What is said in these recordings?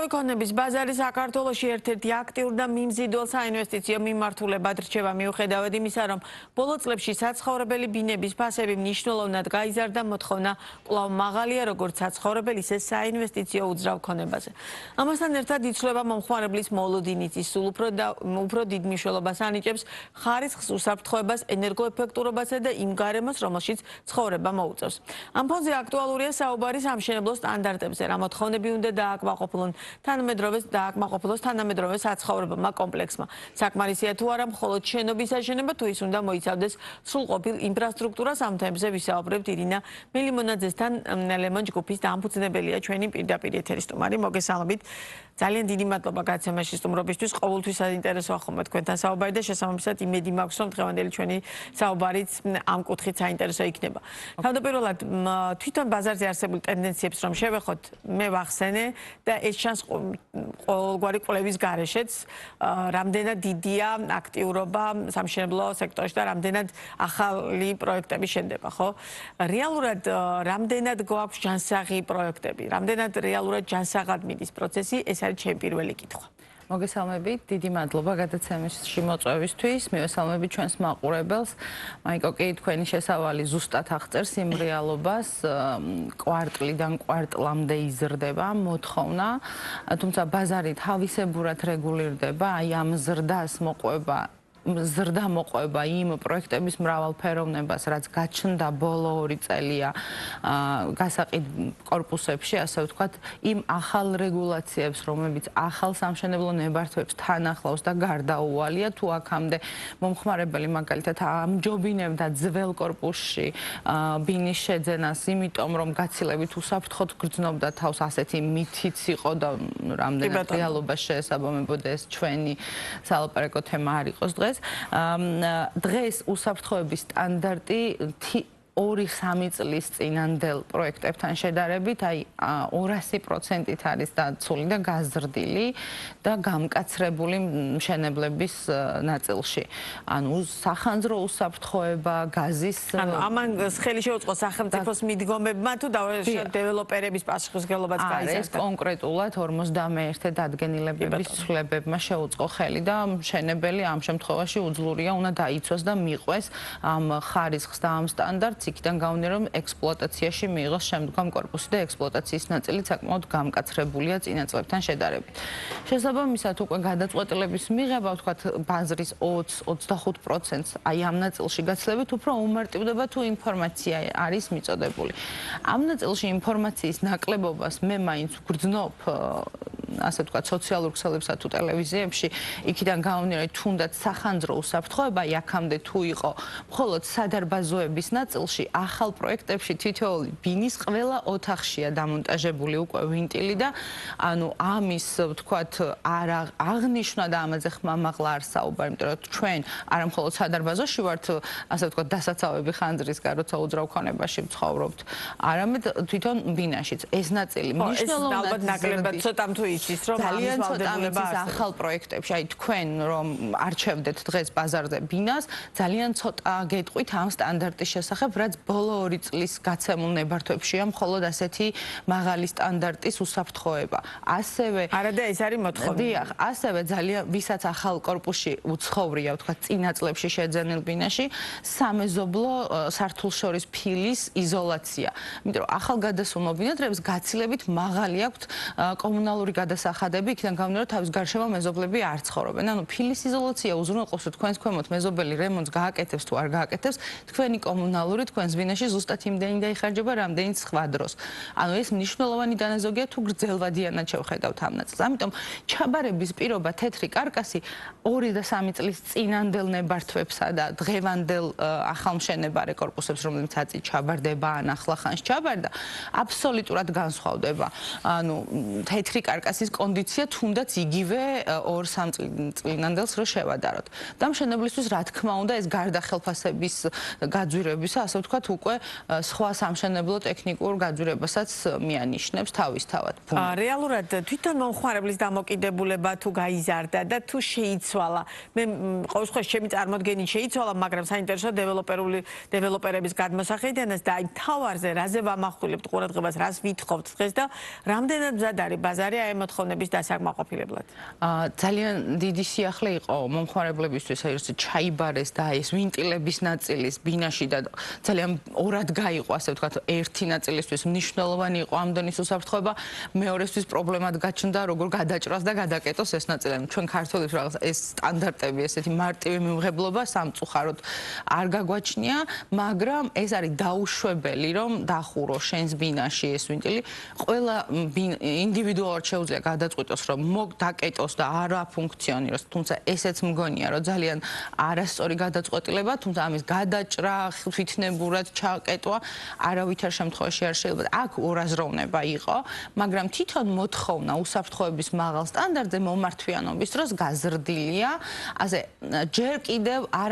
ეკონომიკის ბაზარი საქართველოში ერთ-ერთი აქტიურ და მიმზიდველ საინვესტიციო მიმართულებად რჩება მიუხედავად იმისა, რომ ბოლო წლებში საცხოვრებელი ბინების ფასები მნიშვნელოვნად გაიზარდა, მოთხოვნა კვლავ მაღალია როგორც საცხოვრებელი, ისე საინვესტიციო უძრავ ქონებაზე. ამასთან ერთად იცვლება მომხმარებლის მოლოდინიც, ის სულ უფრო დიდ მნიშვნელობას ანიჭებს ხარისხს, უსაფრთხოებას, ენერგოეფექტურობასა და იმ გარემოს, რომელშიც ცხოვრება მოუწევს. ამ ფონზე აქტუალურია საუბარი სამშენებლო სტანდარტებზე, რა მოთხოვნები უნდა დააკმაყოფილონ დააკმაყოფილოს თანამედროვე საცხოვრებელმა კომპლექსმა. საკმარისია თუ არა მხოლოდ შენობის აშენება, თუ ის უნდა მოიცავდეს სრულყოფილ ინფრასტრუქტურას. ამ თემებზე ვისაუბრებთ ირინა მელიმონაძესთან, ლემონ ჯგუფის დამფუძნებელია ჩვენი პირდაპირ ეთერის სტუმარი. მოგესალმებით. ძალიან დიდი მადლობა გაცემაში სტუმრობისთვის. ყოველთვის საინტერესოა ხოლმე თქვენთან საუბარი და შესაბამისად იმედი მაქვს, რომ დღევანდელი ჩვენი საუბარიც ამ კუთხით საინტერესო იქნება. თავდაპირველად თვითონ ბაზარზე არსებულ ტენდენციებს რომ შევეხოთ, მე ვახსენე და ეს ჩანს ყოველგვარი კვლევის გარეშეც, რამდენად დიდია აქტიურობა სამშენებლო სექტორში და რამდენად ახალი პროექტები შენდება, ხო? რეალურად რამდენად გვაქვს ჯანსაღი პროექტები, რამდენად რეალურად ჯანსაღად მიდის პროცესი, ეს არის ჩემი პირველი კითხვა. მოგესალმებით, დიდი მადლობა გადაცემაში მოწვევისთვის. მივესალმებით ჩვენს მაყურებელს. მაიკო კი თქვენი შესავალი ზუსტად აღწერს იმ რეალობას, კვარტლიდან კვარტლამდე იზრდება მოთხოვნა, თუმცა ბაზარი თავისებურად რეგულირდება, აი ამ ზრდა მოყვება იმ პროექტების მრავალფეროვნებას, რაც გაჩნდა ბოლო 2 წელია გასაყიდ კორპუსებში, ასე ვთქვათ, იმ ახალ რეგულაციებს, რომლებიც ახალ სამშენებლო ნებართვებს თან ახლავს და გარდაუვალია, თუ აქამდე მომხმარებელი მაგალითად ამჯობინებდა ძველ კორპუსში ბინის შეძენას, იმიტომ რომ გაცილებით უსაფრთხოდ გრძნობდა თავს, ასეთი მითიც იყო და რამდენად რეალობას შეესაბამებოდა ეს ჩვენი სალაპარაკო თემა არ იყოს დღეს. დღეს უსაფრთხოების სტანდარტი 2-3 წლის წინანდელ პროექტებთან შედარებით, აი 200%-ით არის დაცული და გაზრდილი და გამკაცრებული მშენებლების ნაწილში. ანუ სახანძრო უსაფრთხოება, გაზის ამან ხელი შეუწყო სახელმწიფოს მიდგომებმა თუ დეველოპერების პასუხისმგებლობაც გაიზარდა. ეს კონკრეტულად 51 დადგენილებების ცვლილებებმა შეუწყო ხელი და მშენებელი ამ შემთხვევაში უძლურია უნდა დაიცვას და მიყვეს ამ ხარისხს და ამ სტანდარტს. იქიდან გამომდინარე, რომ ექსპლუატაციაში მიიღოს შემდგომ კორპუსი და ექსპლუატაციის ნაწილი საკმაოდ გამკაცრებულია წინა წლებთან შედარებით. შესაბამისად, უკვე გადაწყვეტილების მიღება, ვთქვათ, ბაზრის 20-25%-ს აი ამ ნაწილში გაცილებით უფრო უმარტივდება თუ ინფორმაცია არის მიწოდებული. ამ ნაწილში ინფორმაციის ნაკლებობას მე მაინც ვგრძნობ, ასე ვთქვათ, სოციალურ ქსელებსა თუ ტელევიზიებში, იქიდან გამომდინარე, თუნდაც სახანძრო უსაფრთხოება, აქამდე თუ იყო მხოლოდ სადარბაზოების ნაწილში, ახალ პროექტებში თითოეული ბინის ყველა ოთახშია დამონტაჟებული უკვე ვინტილი და ანუ ამის ვთქვათ არ აღნიშნა და ამაზე ხმამაღლა არ საუბარი, იმიტომ რომ ჩვენ არა მხოლოდ სადარბაზოში ვართ, ასე ვთქვათ, დასაცავები ხანძრისგან, როცა უძრავ ქონებაში ვცხოვრობთ, არამედ თვითონ ბინაშიც. ეს ნაწილი მნიშვნელოვნად ალბათ ნაკლებად ცოტამ თუ იცის, რომ ძალიან ცოტა მიცის ახალ პროექტებში, აი თქვენ რომ არჩევდეთ დღეს ბაზარზე ბინას, ძალიან ცოტა გეტყვით ამ სტანდარტის შესახებ, რაც ბოლო 2 წლის გაცემულ ნებართვებშია მხოლოდ ასეთი მაღალი სტანდარტის უსაფრთხოება. ასევე არა და ეს არის მოთხოვნა. დიახ, ასევე ძალიან ვისაც ახალ კორპუსში უცხოვრია, ვთქვათ, წინა წლებში შეძენილ ბინაში, სამეზობლო სართულშორის ფილის იზოლაცია. იმიტომ რომ ახალ გადასულ მობინადრეებს გაცილებით მაღალი აქვთ კომუნალური გადასახადები, იქიდან გამომდინარე, რომ თავის გარშემო მეზობლები არ ცხოვრობენ. ანუ ფილის იზოლაცია უზრუნველყოფს, რომ თქვენს ქვემოთ მეზობელი რემონტს გააკეთებს თუ არ გააკეთებს, თქვენი კომუნალური თქვენს ბინაში ზუსტად იმდენი დაიხარჯება, რამდენიც სხვა დროს. ანუ ეს მნიშვნელოვანი დანაზოგია თუ გრძელვადიანად შევხედავთ ამ ნაწილს. ამიტომ ჩაბარების პირობა თეთრი კარკასი 2 და 3 წლის წინანდელ ნებართვებსა და დღევანდელ ახალმშენებარე კორპუსებს, რომლებიც აწი ჩაბარდება ან ახლახანს ჩაბარდა, აბსოლუტურად განსხვავდება. ანუ თეთრი კარკასის კონდიცია თუნდაც იგივე 2-3 წლინანდელს რო შევადაროთ. და მშენებლისთვის რა თქმა უნდა ეს გარდა ხელფასების გაძვირებისა, ასე ვთქვათ, უკვე სხვა სამშენებლო ტექნიკურ გაძვირებასაც მიანიშნებს თავისთავად. რეალურად თვითონ მომხმარებლის დამოკიდებულება თუ გაიზარდა და თუ შეიცვალა, მე ყოველ შემთხვევაში ჩემი წარმოდგენით შეიცვალა, მაგრამ საინტერესო დეველოპერების გადმოსახედიდანაც და აი თავარზე რაზე ვამახვილებთ ყურადღებას, რას ვითხოვთ დღეს და რამდენად მზად არის ბაზარი აი ამ მოთხოვნების დასაკმაყოფილებლად. ძალიან დიდი სიახლე იყო მომხმარებლებისთვის, ეს ჩაიბარეს და ეს ვინტილების ნაწილის ბინაში და ძალიან ორად გაიყო, ასე ვთქვათ, ერთი ნაწილისთვის მნიშვნელოვანი იყო ამ დონის უსაფრთხოება, მეორესთვის პრობლემად გაჩნდა, როგორ გადაჭრას და გადაკეტოს ეს ნაწილი. ჩვენ ქართველებს რაღაც ეს სტანდარტები, ესეთი მარტივი მიმღებლობა სამწუხაროდ არ გაგვაჩნია, მაგრამ ეს არის დაუშვებელი, რომ დახურო შენს ბინაში ეს ვინტილი. ყველა ინდივიდუალურად შეუძლია გადაწყვიტოს, რომ დაკეტოს და არ აფუნქციონიროს, თუმცა ესეც მგონია, რომ ძალიან არასწორი გადაწყვეტილება, თუმცა ამის გადაჭრა, თვითნებურად ჩაკეტვა არავითარ შემთხვევაში არ შეიძლება. აქ ორაზროვნება იყო, მაგრამ თვითონ მოთხოვნა უსაფრთხოების მაღალ სტანდარტზე მომართვიანობის დროს გაზრდილია, ასე ჯერ კიდევ არ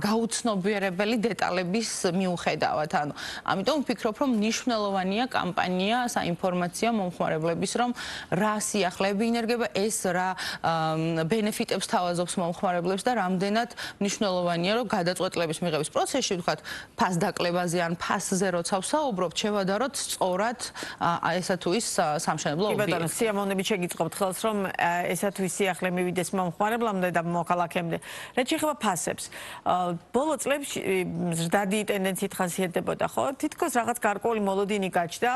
გაუცნობიერებელი დეტალების მიუხედავად. ანუ ამიტომ ვფიქრობ, რომ მნიშვნელოვანია კამპანია საინფორმაციო მომხმარებლების, რომ რა სიახლეები ინერგება, ეს რა ბენეფიტებს თავაზობს მომხმარებლებს და რამდენად მნიშვნელოვანია, რომ გადაწყვეტილების მიღების პროცესში, ვთქვათ, ფასდაკლებაზე ან ფასზე როცა ვსაუბრობთ, შევადაროთ სწორად ესა თუ ის სამშენებლო ობიექტი. კი ბატონო, სიამოვნებით შეგიწყობთ ხელს, რომ ესა თუ ის სიახლე მივიდეს მომხმარებლამდე და მოქალაქემდე. რაც შეეხება ფასებს, ბოლო წლებში ზრდადი ტენდენციით ხასიათდებოდა, ხო? თითქოს რაღაც გარკვეული მოლოდინი გაჩნდა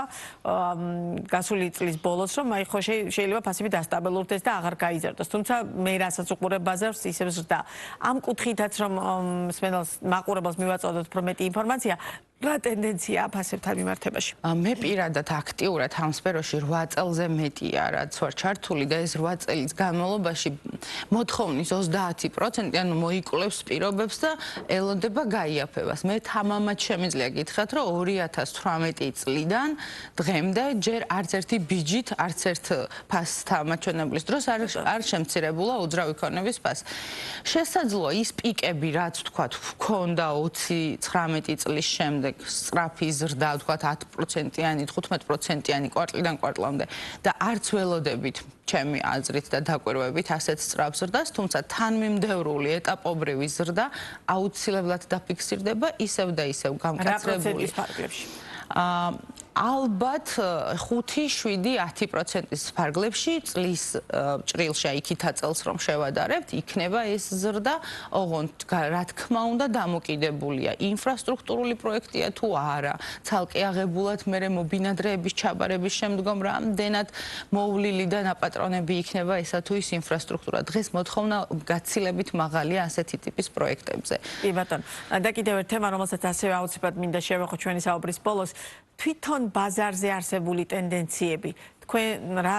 გასული წლის ბოლოს, რომ აი ხო შეიძლება ფასები დასტაბილურდეს და აღარ გაიზარდოს. თუმცა მე რასაც უყურებ ბაზარს, ისევ ზრდა. ამ კუთხითაც რომ მსმენელს მაყურებელს მივაწოდოთ უფრო მეტი ინფორმაცია, რა ტენდენციაა ფასებთან მიმართებაში? მე პირადად აქტიურად ამ სფეროში 8 წელზე მეტია, რაც ვარ ჩართული და ეს 8 წელის განმავლობაში მოთხოვნის 30% ანუ მოიკვლევს პირობებს და ელოდება გაიაფებას. მე თამამად შემიძლია გითხრათ, რომ 2018 წლიდან დღემდე ჯერ არც ერთი ბიჯით, არც ერთ ფასთა მაჩვენებლის დროს არ შემცირებულა უძრავი ქონების ფასი. შესაძლოა ის პიკები, რაც ვთქვათ, ჰქონდა 2019 წლის შემდეგ სწრაფი ზრდა, ვთქვათ 10%-იანი, 15%-იანი კვარტლიდან კვარტლამდე და არც ველოდებით ჩემი აზრით და დაკვირვებით ასეთ სწრაფ ზრდას, თუმცა თანმიმდევრული ეტაპობრივი ზრდა აუცილებლად დაფიქსირდება ისევ და ისევ გამკაცრებული. რა პროცენტის ფარგლებში? ალბათ 5-7-10%-ის ფარგლებში წლის ჭრილში იქითა წელს რომ შევადარებთ, იქნება ეს ზრდა, ოღონდ რა თქმა უნდა დამოკიდებულია ინფრასტრუქტურული პროექტია თუ არა, ცალკე აღებულად მერე მობინადრეების ჩაბარების შემდგომ რამდენად მოვლილი და ნაპატრონები იქნება ესა თუ ის ინფრასტრუქტურა. დღეს მოთხოვნა გაცილებით მაღალია ასეთი ტიპის პროექტებზე. კი ბატონო, და კიდევ ერთ თემა, რომელსაც ასევე აუცილებლად მინდა შევეხო ჩვენი საუბრის ბოლოს, თვითონ ბაზარზე არსებული ტენდენციები, თქვენ რა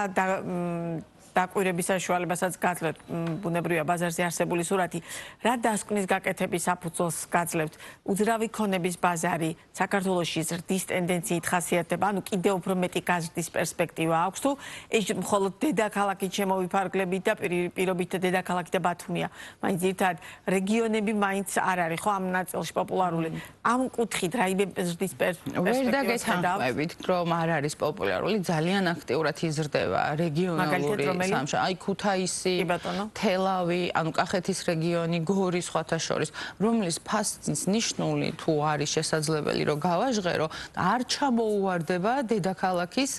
დაკვირვების საშუალებასაც გაძლევთ, ბუნებრივია ბაზარზე არსებული სურათი, რა დასკვნის გაკეთების საფუძველს გაძლევთ? უძრავი ქონების ბაზარი საქართველოში ზრდის ტენდენციით ხასიათდება, ანუ კიდევ უფრო მეტი გაზრდის პერსპექტივა აქვს თუ ეს მხოლოდ დედაქალაქით შემოვიფარგლებით და პირობით დედაქალაქი და ბათუმია, მაინც ერთად რეგიონები მაინც არ არის ხო ამ ნაწილში პოპულარული. ამ კუთხით რაიმე ზრდის პერსპექტივას ვერ დაგეთანხმებით, რომ არ არის პოპულარული, ძალიან აქტიურად იზრდება რეგიონალური აი ქუთაისი, თელავი, ანუ კახეთის რეგიონი, გორი სხვათა შორის, რომლის ფასის ნიშნული თუ არის შესაძლებელი რომ გავაჟღერო, არ ჩამოუვარდება დედაქალაქის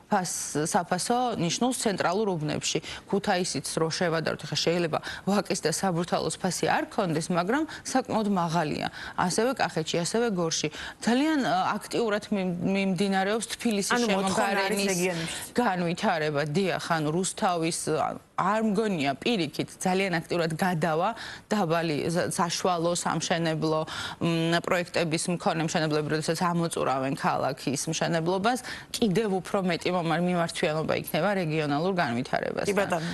საფასო ნიშნულს ცენტრალურ უბნებში. ქუთაისიც რო შევადაროთ, ხა შეიძლება ვაკის და საბურთალოს ფასი არ ქონდეს, მაგრამ საკმაოდ მაღალია. ასევე კახეთში, ასევე გორში. ძალიან აქტიურად მიმდინარეობს თბილისის შემოგარენის განვითარება, დიახ, ანუ რუსთავის არ მგონია პირიქით ძალიან აქტიურად გადავა დაბალი საშუალო სამშენებლო პროექტების მქონე მშენებლები, როდესაც ამოწურავენ ქალაქის მშენებლობას, კიდევ უფრო მეტი მიმართვიანობა იქნება რეგიონალურ განვითარებას. კი ბატონო.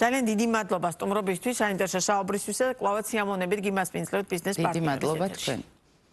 ძალიან დიდი მადლობა სტუმრობისთვის, საინტერესო საუბრისთვის და კვლავაც სიამოვნებით გიმასპინძლევთ ბიზნეს პარტნიორების. დიდი მადლობა თქვენ.